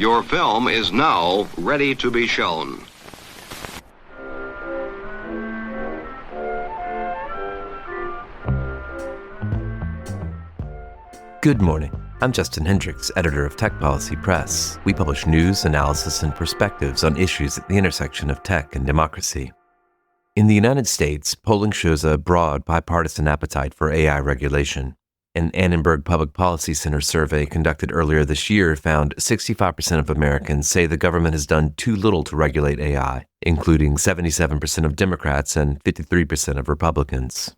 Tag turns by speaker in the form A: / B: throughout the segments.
A: Your film is now ready to be shown.
B: Good morning. I'm Justin Hendricks, editor of Tech Policy Press. We publish news, analysis, and perspectives on issues at the intersection of tech and democracy. In the United States, polling shows a broad bipartisan appetite for AI regulation. An Annenberg Public Policy Center survey conducted earlier this year found 65% of Americans say the government has done too little to regulate AI, including 77% of Democrats and 53% of Republicans.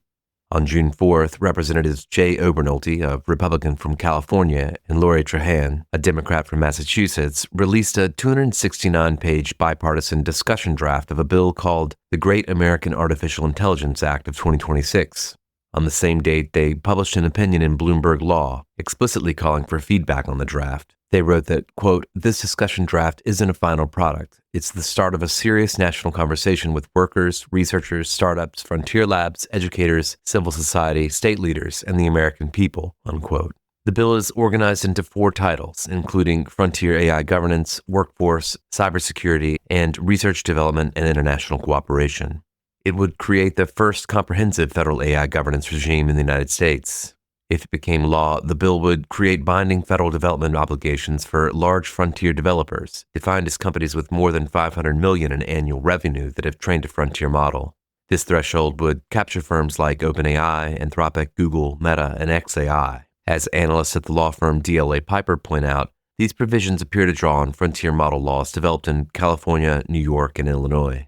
B: On June 4th, Representatives Jay Obernolte, a Republican from California, and Lori Trahan, a Democrat from Massachusetts, released a 269-page bipartisan discussion draft of a bill called the Great American Artificial Intelligence Act of 2026. On the same date, they published an opinion in Bloomberg Law, explicitly calling for feedback on the draft. They wrote that, quote, "This discussion draft isn't a final product. It's the start of a serious national conversation with workers, researchers, startups, frontier labs, educators, civil society, state leaders, and the American people," unquote. The bill is organized into 4 titles, including Frontier AI Governance, Workforce, Cybersecurity, and Research Development and International Cooperation. It would create the first comprehensive federal AI governance regime in the United States. If it became law, the bill would create binding federal development obligations for large frontier developers, defined as companies with more than $500 million in annual revenue that have trained a frontier model. This threshold would capture firms like OpenAI, Anthropic, Google, Meta, and xAI. As analysts at the law firm DLA Piper point out, these provisions appear to draw on frontier model laws developed in California, New York, and Illinois.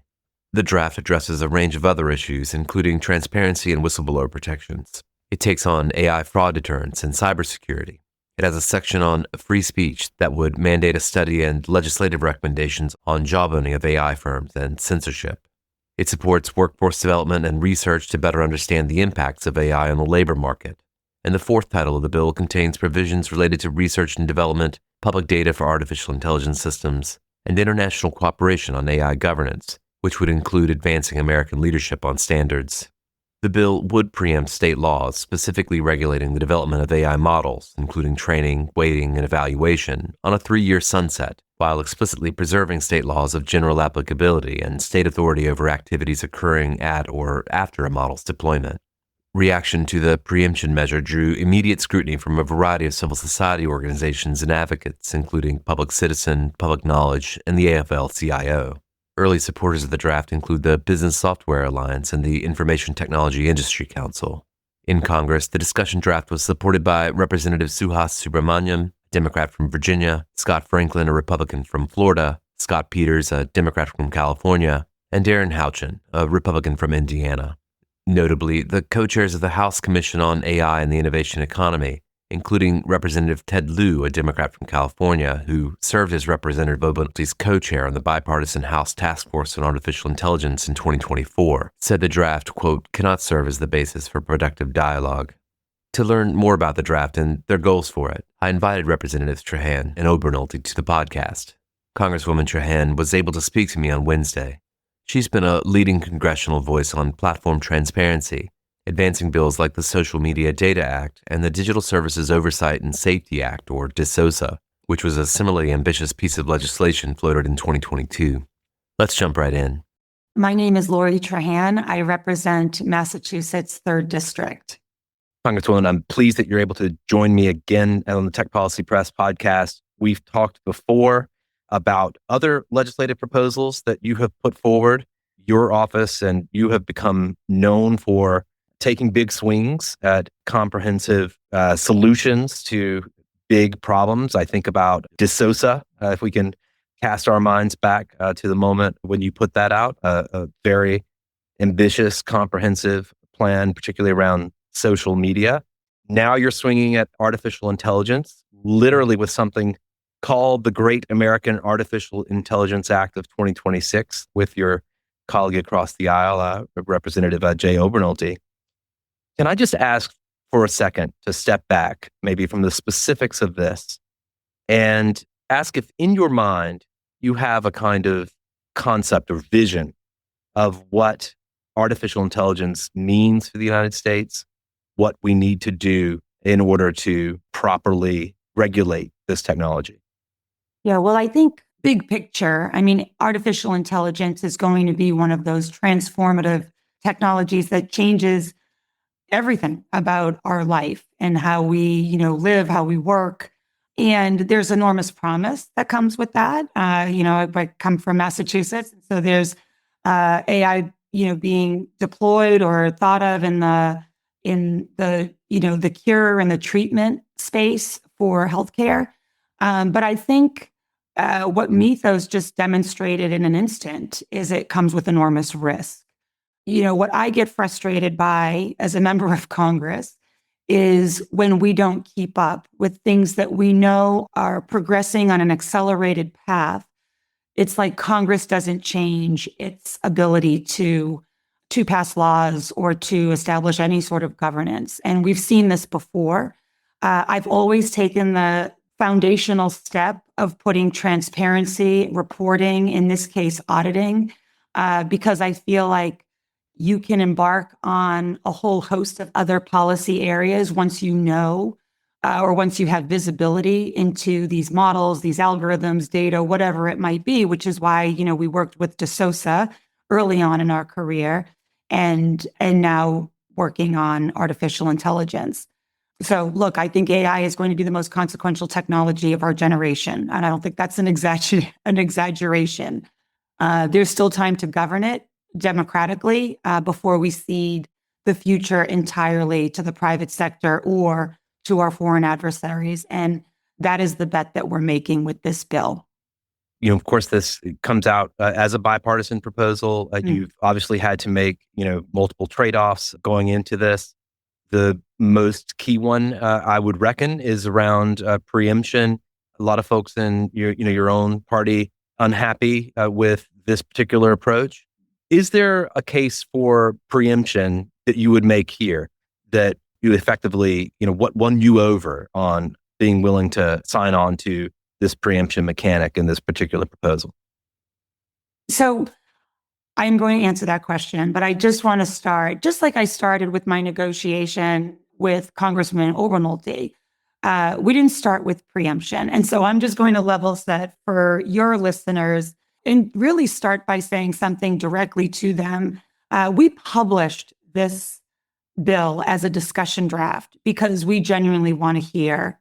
B: The draft addresses a range of other issues, including transparency and whistleblower protections. It takes on AI fraud deterrence and cybersecurity. It has a section on free speech that would mandate a study and legislative recommendations on jawboning of AI firms and censorship. It supports workforce development and research to better understand the impacts of AI on the labor market. And the 4th title of the bill contains provisions related to research and development, public data for artificial intelligence systems, and international cooperation on AI governance, which would include advancing American leadership on standards. The bill would preempt state laws specifically regulating the development of AI models, including training, weighting, and evaluation, on a 3-year sunset, while explicitly preserving state laws of general applicability and state authority over activities occurring at or after a model's deployment. Reaction to the preemption measure drew immediate scrutiny from a variety of civil society organizations and advocates, including Public Citizen, Public Knowledge, and the AFL-CIO. Early supporters of the draft include the Business Software Alliance and the Information Technology Industry Council. In Congress, the discussion draft was supported by Representative Suhas Subramanian, a Democrat from Virginia, Scott Franklin, a Republican from Florida, Scott Peters, a Democrat from California, and Darren Houchin, a Republican from Indiana. Notably, the co-chairs of the House Commission on AI and the Innovation Economy, including Representative Ted Lieu, a Democrat from California, who served as Representative Obenolte's co-chair on the bipartisan House Task Force on Artificial Intelligence in 2024, said the draft, quote, "cannot serve as the basis for productive dialogue." To learn more about the draft and their goals for it, I invited Representatives Trahan and Obernolte to the podcast. Congresswoman Trahan was able to speak to me on Wednesday. She's been a leading congressional voice on platform transparency, advancing bills like the Social Media Data Act and the Digital Services Oversight and Safety Act, or DSOSA, which was a similarly ambitious piece of legislation floated in 2022. Let's jump right in.
C: My name is Lori Trahan. I represent Massachusetts 3rd District.
D: Congresswoman, I'm pleased that you're able to join me again on the Tech Policy Press podcast. We've talked before about other legislative proposals that you have put forward. Your office and you have become known for taking big swings at comprehensive solutions to big problems. I think about DSOSA, if we can cast our minds back to the moment when you put that out, a very ambitious, comprehensive plan, particularly around social media. Now you're swinging at artificial intelligence, literally with something called the Great American Artificial Intelligence Act of 2026 with your colleague across the aisle, Representative Jay Obernolte. Can I just ask for a second to step back, maybe from the specifics of this, and ask if in your mind you have a kind of concept or vision of what artificial intelligence means for the United States, what we need to do in order to properly regulate this technology?
C: Yeah, well, I think big picture, I mean, artificial intelligence is going to be one of those transformative technologies that changes everything about our life and how we, live, how we work. And there's enormous promise that comes with that. I come from Massachusetts, so there's AI, being deployed or thought of in the cure and the treatment space for healthcare. But I think what Mythos just demonstrated in an instant is it comes with enormous risk. What I get frustrated by as a member of Congress is when we don't keep up with things that we know are progressing on an accelerated path. It's like Congress doesn't change its ability to pass laws or to establish any sort of governance. And we've seen this before. I've always taken the foundational step of putting transparency, reporting, in this case, auditing, because I feel like you can embark on a whole host of other policy areas once you know or once you have visibility into these models, these algorithms, data, whatever it might be, which is why, we worked with DeSosa early on in our career and now working on artificial intelligence. So look, I think AI is going to be the most consequential technology of our generation. And I don't think that's an exaggeration. There's still time to govern it democratically before we cede the future entirely to the private sector or to our foreign adversaries. And that is the bet that we're making with this bill.
D: Of course, this comes out as a bipartisan proposal. You've obviously had to make, multiple trade-offs going into this. The most key one, I would reckon, is around preemption. A lot of folks in your own party unhappy with this particular approach. Is there a case for preemption that you would make here that you effectively, what won you over on being willing to sign on to this preemption mechanic in this particular proposal?
C: So I'm going to answer that question, but I just want to start, just like I started with my negotiation with Congressman Obernolte. We didn't start with preemption. And so I'm just going to level set for your listeners and really start by saying something directly to them. We published this bill as a discussion draft because we genuinely want to hear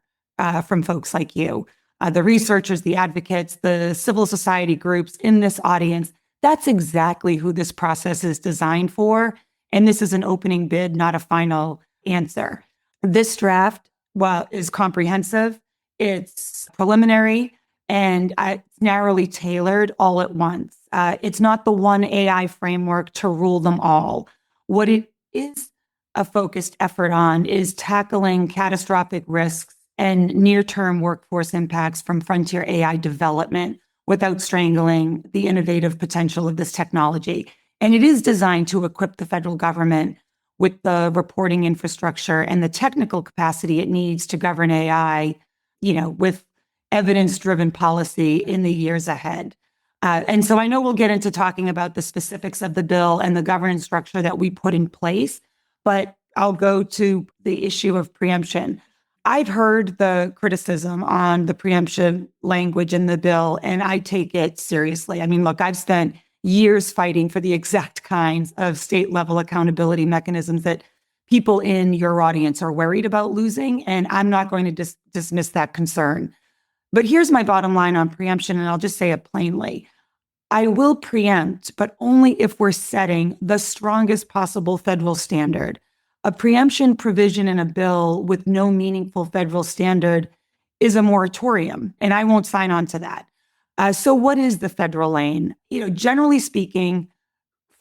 C: from folks like you, the researchers, the advocates, the civil society groups in this audience. That's exactly who this process is designed for. And this is an opening bid, not a final answer. This draft, while is comprehensive, it's preliminary, and it's narrowly tailored all at once. It's not the one AI framework to rule them all. What it is a focused effort on is tackling catastrophic risks and near-term workforce impacts from frontier AI development without strangling the innovative potential of this technology. And it is designed to equip the federal government with the reporting infrastructure and the technical capacity it needs to govern AI, with evidence-driven policy in the years ahead. And so I know we'll get into talking about the specifics of the bill and the governance structure that we put in place, but I'll go to the issue of preemption. I've heard the criticism on the preemption language in the bill, and I take it seriously. I mean, look, I've spent years fighting for the exact kinds of state level accountability mechanisms that people in your audience are worried about losing, and I'm not going to dismiss that concern. But here's my bottom line on preemption, and I'll just say it plainly. I will preempt, but only if we're setting the strongest possible federal standard. A preemption provision in a bill with no meaningful federal standard is a moratorium, and I won't sign on to that. So what is the federal lane? Generally speaking,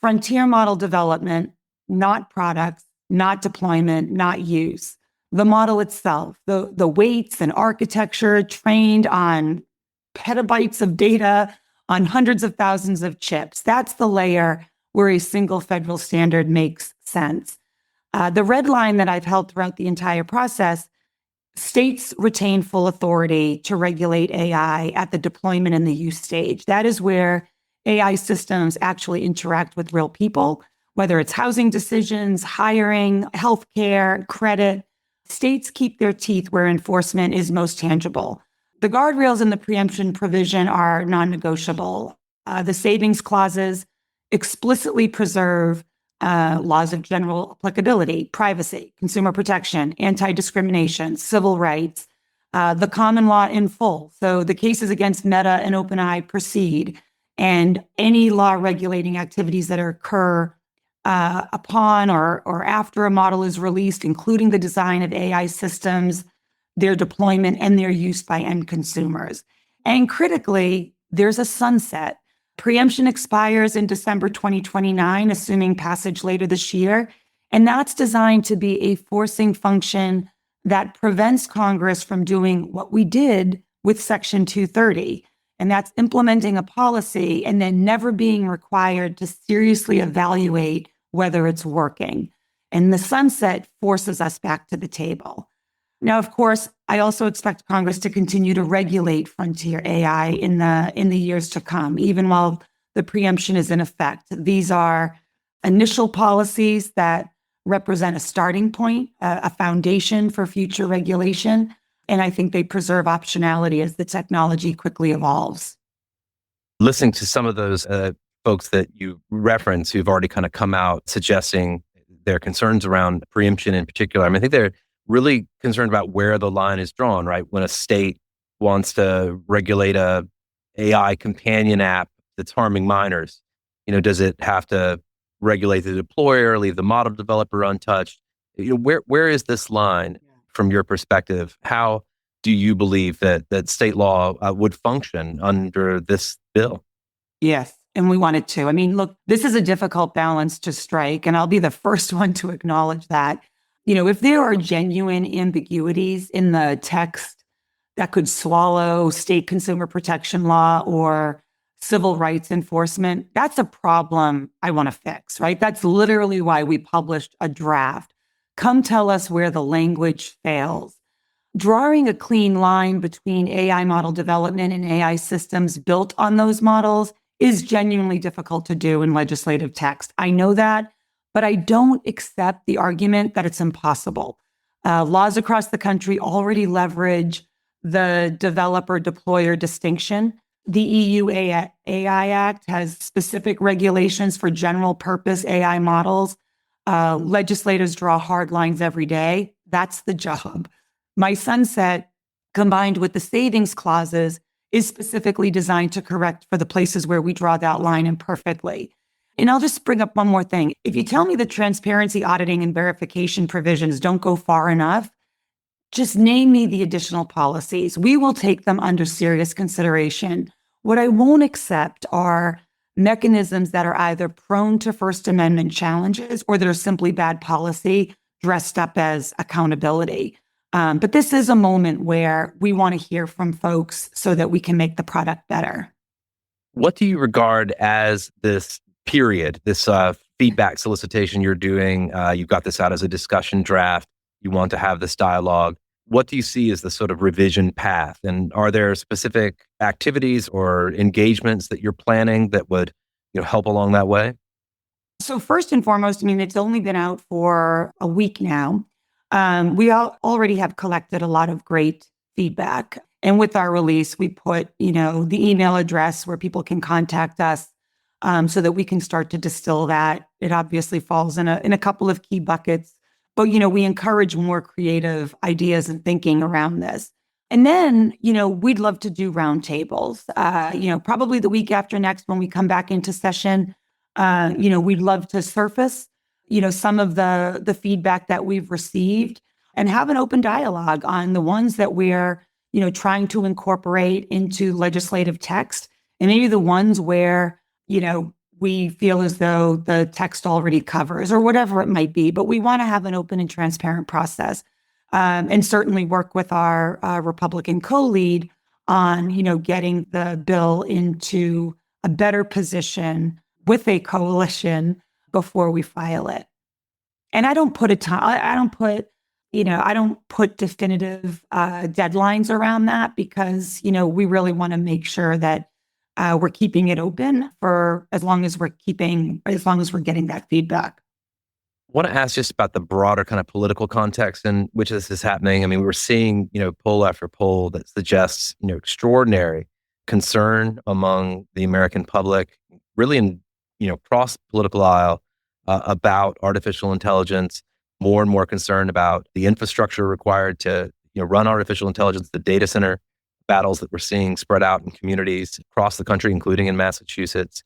C: frontier model development, not products, not deployment, not use. The model itself, the weights and architecture trained on petabytes of data, on hundreds of thousands of chips. That's the layer where a single federal standard makes sense. The red line that I've held throughout the entire process, states retain full authority to regulate AI at the deployment and the use stage. That is where AI systems actually interact with real people, whether it's housing decisions, hiring, healthcare, credit. States keep their teeth where enforcement is most tangible. The guardrails in the preemption provision are non-negotiable. The savings clauses explicitly preserve laws of general applicability, privacy, consumer protection, anti-discrimination, civil rights, the common law in full. So the cases against Meta and OpenAI proceed, and any law regulating activities that occur upon or after a model is released, including the design of AI systems, their deployment, and their use by end consumers. And critically, there's a sunset. Preemption expires in December 2029, assuming passage later this year. And that's designed to be a forcing function that prevents Congress from doing what we did with Section 230. And that's implementing a policy and then never being required to seriously evaluate whether it's working. And the sunset forces us back to the table. Now, of course, I also expect Congress to continue to regulate frontier AI in the years to come, even while the preemption is in effect. These are initial policies that represent a starting point, a foundation for future regulation, and I think they preserve optionality as the technology quickly evolves.
D: Listening to some of those folks that you reference who've already kind of come out suggesting their concerns around preemption in particular, I mean, I think they're really concerned about where the line is drawn, right? When a state wants to regulate a AI companion app that's harming minors, does it have to regulate the deployer, leave the model developer untouched? Where is this line from your perspective? How do you believe that state law would function under this bill?
C: Yes, and we want it to. I mean, look, this is a difficult balance to strike, and I'll be the first one to acknowledge that. If there are genuine ambiguities in the text that could swallow state consumer protection law or civil rights enforcement, that's a problem I want to fix, right? That's literally why we published a draft. Come tell us where the language fails. Drawing a clean line between AI model development and AI systems built on those models is genuinely difficult to do in legislative text. I know that, but I don't accept the argument that it's impossible. Laws across the country already leverage the developer-deployer distinction. The EU AI Act has specific regulations for general-purpose AI models. Legislators draw hard lines every day. That's the job. My sunset, combined with the savings clauses, is specifically designed to correct for the places where we draw that line imperfectly. And I'll just bring up one more thing. If you tell me the transparency, auditing, and verification provisions don't go far enough, just name me the additional policies. We will take them under serious consideration. What I won't accept are mechanisms that are either prone to First Amendment challenges or that are simply bad policy dressed up as accountability. But this is a moment where we want to hear from folks so that we can make the product better.
D: What do you regard as this period, this feedback solicitation you're doing? You've got this out as a discussion draft. You want to have this dialogue. What do you see as the sort of revision path? And are there specific activities or engagements that you're planning that would help along that way?
C: So first and foremost, I mean, it's only been out for a week now. We already have collected a lot of great feedback. And with our release, we put, the email address where people can contact us so that we can start to distill that. It obviously falls in a couple of key buckets. But, we encourage more creative ideas and thinking around this. And then, we'd love to do roundtables, probably the week after next when we come back into session. We'd love to surface, some of the feedback that we've received and have an open dialogue on the ones that we're, trying to incorporate into legislative text and maybe the ones where, we feel as though the text already covers or whatever it might be. But we want to have an open and transparent process and certainly work with our Republican co-lead on, getting the bill into a better position with a coalition before we file it. And I don't put definitive deadlines around that because, we really want to make sure that we're keeping it open for as long as we're getting that feedback.
D: want to ask just about the broader kind of political context in which this is happening. I mean, we're seeing, poll after poll that suggests, extraordinary concern among the American public, really in, cross political aisle about artificial intelligence, more and more concern about the infrastructure required to, run artificial intelligence, the data center battles that we're seeing spread out in communities across the country, including in Massachusetts.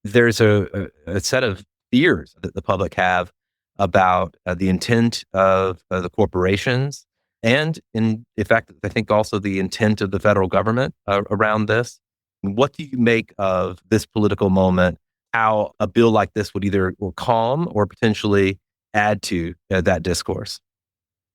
D: There's a set of fears that the public have about the intent of the corporations and, in fact, I think also the intent of the federal government around this. What do you make of this political moment? How a bill like this would either will calm or potentially add to that discourse?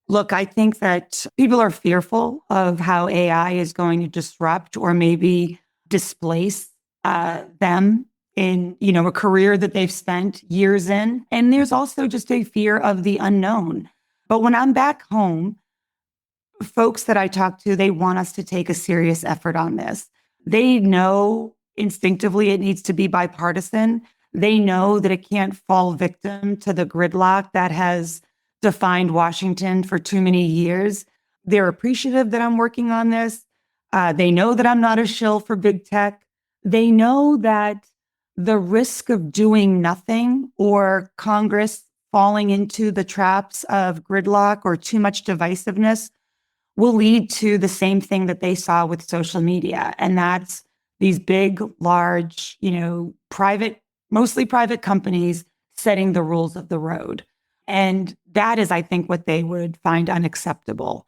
C: Look, I think that people are fearful of how AI is going to disrupt or maybe displace them in, a career that they've spent years in. And there's also just a fear of the unknown. But when I'm back home, folks that I talk to, they want us to take a serious effort on this. They know instinctively it needs to be bipartisan. They know that it can't fall victim to the gridlock that has defined Washington for too many years. They're appreciative that I'm working on this. They know that I'm not a shill for big tech. They know that the risk of doing nothing or Congress falling into the traps of gridlock or too much divisiveness will lead to the same thing that they saw with social media. And that's these big, large, mostly private companies setting the rules of the road. And that is, I think, what they would find unacceptable.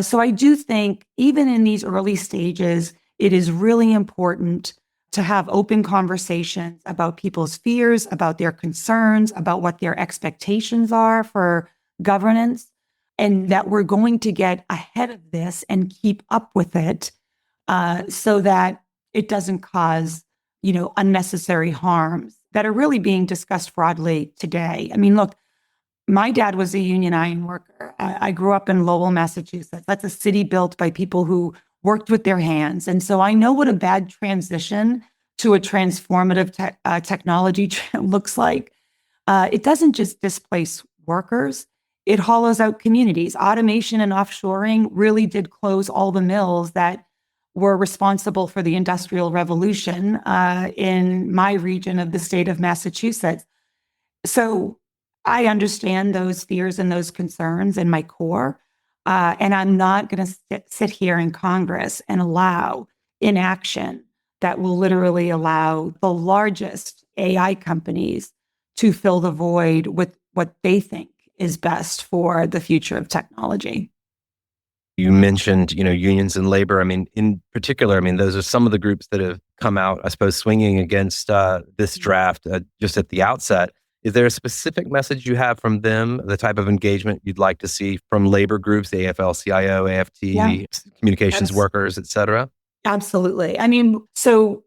C: So I do think even in these early stages, it is really important to have open conversations about people's fears, about their concerns, about what their expectations are for governance, and that we're going to get ahead of this and keep up with it so that it doesn't cause, unnecessary harms that are really being discussed broadly today. I mean, look, my dad was a union iron worker. I grew up in Lowell, Massachusetts. That's a city built by people who worked with their hands. And so I know what a bad transition to a transformative technology looks like. It doesn't just displace workers, it hollows out communities. Automation and offshoring really did close all the mills that were responsible for the Industrial Revolution in my region of the state of Massachusetts. So I understand those fears and those concerns in my core. And I'm not going to sit here in Congress and allow inaction that will literally allow the largest AI companies to fill the void with what they think is best for the future of technology.
D: You mentioned, unions and labor. I mean, in particular, those are some of the groups that have come out, I suppose, swinging against this draft just at the outset. Is there a specific message you have from them, the type of engagement you'd like to see from labor groups, the AFL-CIO, AFT, communications workers, et cetera?
C: Absolutely. I mean, so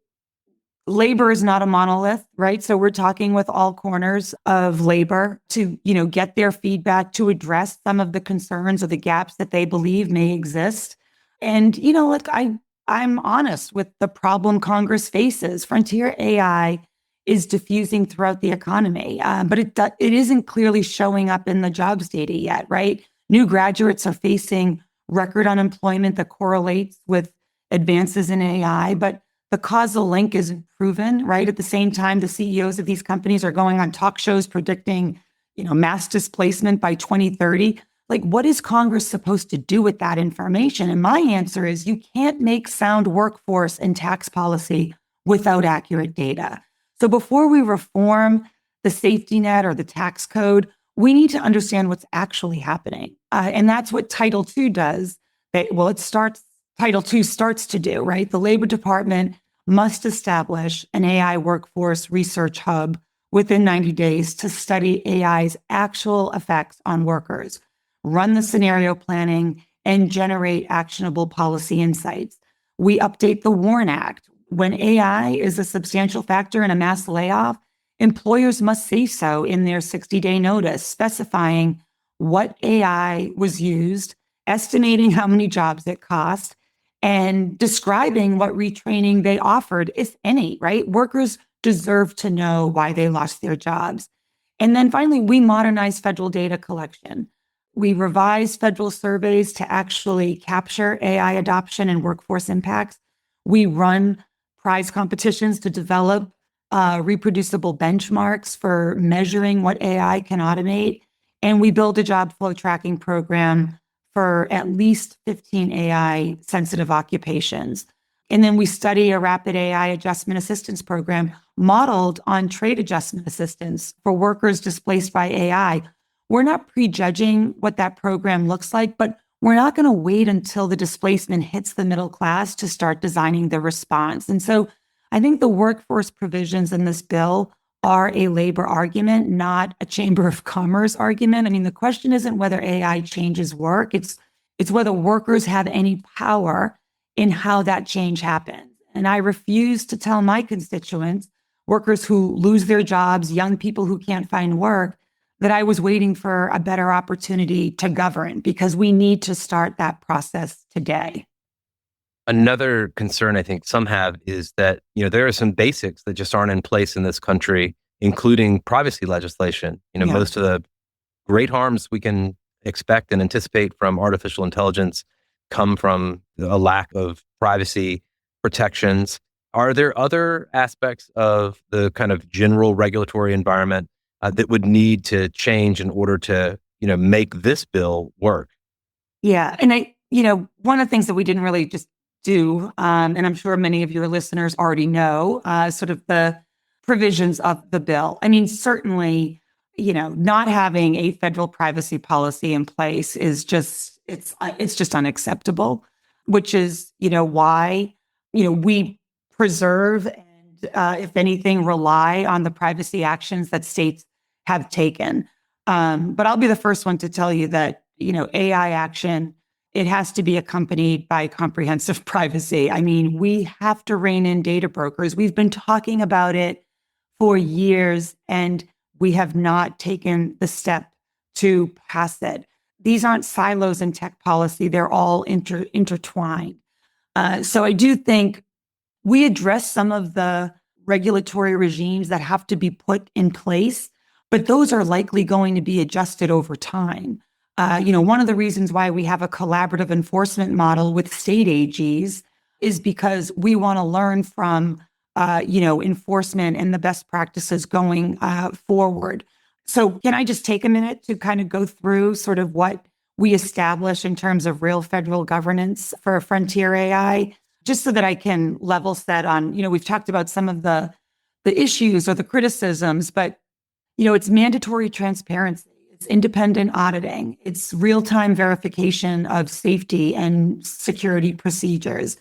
C: labor is not a monolith, right? So we're talking with all corners of labor to, get their feedback to address some of the concerns or the gaps that they believe may exist. And, look, I'm honest with the problem Congress faces. Frontier AI is diffusing throughout the economy, but it isn't clearly showing up in the jobs data yet, right? New graduates are facing record unemployment that correlates with advances in AI, but the causal link isn't proven, right? At the same time, the CEOs of these companies are going on talk shows predicting, mass displacement by 2030. Like, what is Congress supposed to do with that information? And my answer is you can't make sound workforce and tax policy without accurate data. So before we reform the safety net or the tax code, we need to understand what's actually happening. And that's what Title II does. Title II starts to do, right? The Labor Department must establish an AI workforce research hub within 90 days to study AI's actual effects on workers, run the scenario planning, and generate actionable policy insights. We update the WARN Act. When AI is a substantial factor in a mass layoff, employers must say so in their 60-day notice, specifying what AI was used, estimating how many jobs it cost, and describing what retraining they offered, if any, right? Workers deserve to know why they lost their jobs. And then finally, we modernize federal data collection. We revise federal surveys to actually capture AI adoption and workforce impacts. We run prize competitions to develop reproducible benchmarks for measuring what AI can automate. And we build a job flow tracking program for at least 15 AI sensitive occupations. And then we study a rapid AI adjustment assistance program modeled on trade adjustment assistance for workers displaced by AI. We're not prejudging what that program looks like, but we're not going to wait until the displacement hits the middle class to start designing the response. And so I think the workforce provisions in this bill are a labor argument, not a Chamber of Commerce argument. I mean, the question isn't whether AI changes work, it's whether workers have any power in how that change happens. And I refuse to tell my constituents, workers who lose their jobs, young people who can't find work, that I was waiting for a better opportunity to govern, because we need to start that process today.
D: Another concern I think some have is that, there are some basics that just aren't in place in this country, including privacy legislation.
C: Yeah.
D: Most of the great harms we can expect and anticipate from artificial intelligence come from a lack of privacy protections. Are there other aspects of the kind of general regulatory environment that would need to change in order to, make this bill work?
C: Yeah. And one of the things that we didn't really just do, and I'm sure many of your listeners already know, sort of the provisions of the bill. I mean, certainly, not having a federal privacy policy in place is just, it's just unacceptable, which is, why, we preserve and, if anything, rely on the privacy actions that states have taken. But I'll be the first one to tell you that, AI action, it has to be accompanied by comprehensive privacy. I mean, we have to rein in data brokers. We've been talking about it for years, and we have not taken the step to pass it. These aren't silos in tech policy. They're all intertwined. So I do think we address some of the regulatory regimes that have to be put in place, but those are likely going to be adjusted over time. One of the reasons why we have a collaborative enforcement model with state AGs is because we want to learn from, enforcement and the best practices going forward. So can I just take a minute to kind of go through sort of what we establish in terms of real federal governance for frontier AI, just so that I can level set on, we've talked about some of the issues or the criticisms, but, it's mandatory transparency. It's independent auditing. It's real-time verification of safety and security procedures.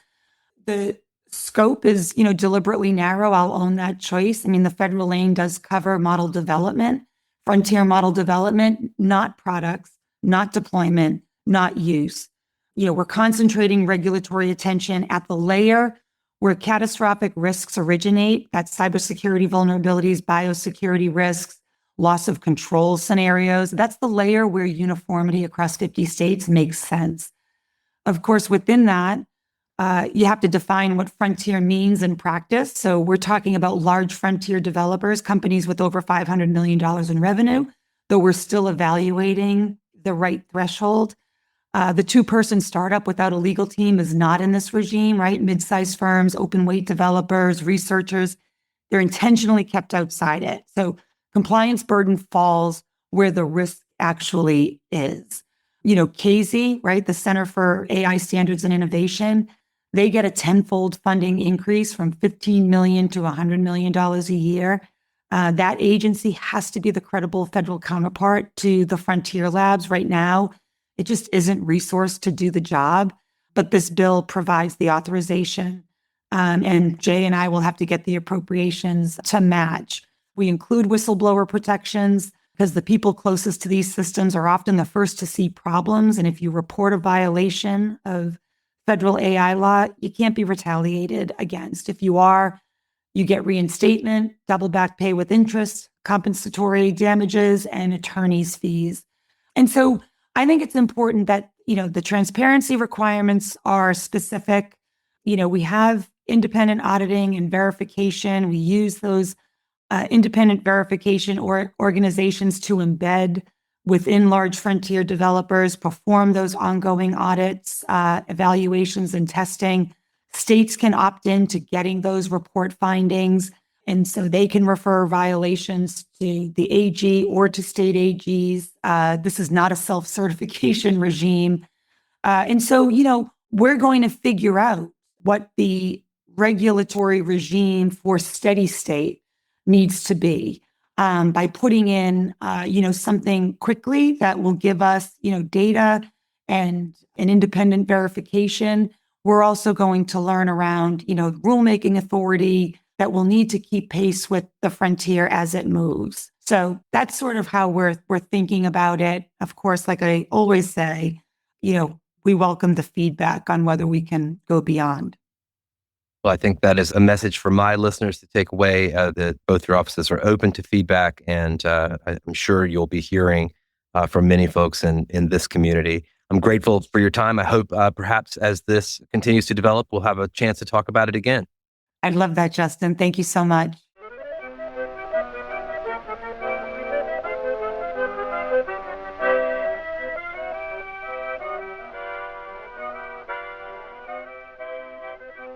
C: The scope is, deliberately narrow. I'll own that choice. I mean, the federal lane does cover model development, frontier model development, not products, not deployment, not use. We're concentrating regulatory attention at the layer where catastrophic risks originate. That's cybersecurity vulnerabilities, biosecurity risks, loss of control scenarios. That's the layer where uniformity across 50 states makes sense. Of course, within that, you have to define what frontier means in practice. So we're talking about large frontier developers, companies with over $500 million in revenue, though we're still evaluating the right threshold. The two-person startup without a legal team is not in this regime, right? Mid-sized firms, open weight developers, researchers, they're intentionally kept outside it. So compliance burden falls where the risk actually is. CASI, right, the Center for AI Standards and Innovation, they get a tenfold funding increase from $15 million to $100 million a year. That agency has to be the credible federal counterpart to the frontier labs right now. It just isn't resourced to do the job, but this bill provides the authorization, and Jay and I will have to get the appropriations to match. We include whistleblower protections because the people closest to these systems are often the first to see problems. And if you report a violation of federal AI law, you can't be retaliated against. If you are, you get reinstatement, double back pay with interest, compensatory damages, and attorney's fees. And so I think it's important that, the transparency requirements are specific. We have independent auditing and verification. We use those independent verification or organizations to embed within large frontier developers, perform those ongoing audits, evaluations, and testing. States can opt in to getting those report findings. And so they can refer violations to the AG or to state AGs. This is not a self-certification regime. And so, we're going to figure out what the regulatory regime for steady state needs to be by putting in, something quickly that will give us, data and an independent verification. We're also going to learn around, rulemaking authority that will need to keep pace with the frontier as it moves. So that's sort of how we're thinking about it. Of course, like I always say, we welcome the feedback on whether we can go beyond.
D: Well, I think that is a message for my listeners to take away, that both your offices are open to feedback, and I'm sure you'll be hearing from many folks in this community. I'm grateful for your time. I hope perhaps as this continues to develop, we'll have a chance to talk about it again.
C: I'd love that, Justin. Thank you so much.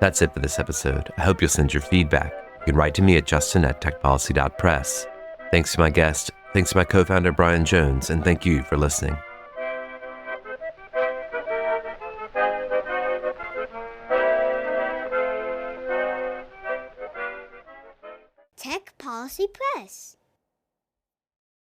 B: That's it for this episode. I hope you'll send your feedback. You can write to me at justin@techpolicy.press. Thanks to my guest, thanks to my co-founder Brian Jones, and thank you for listening.
E: Tech Policy Press.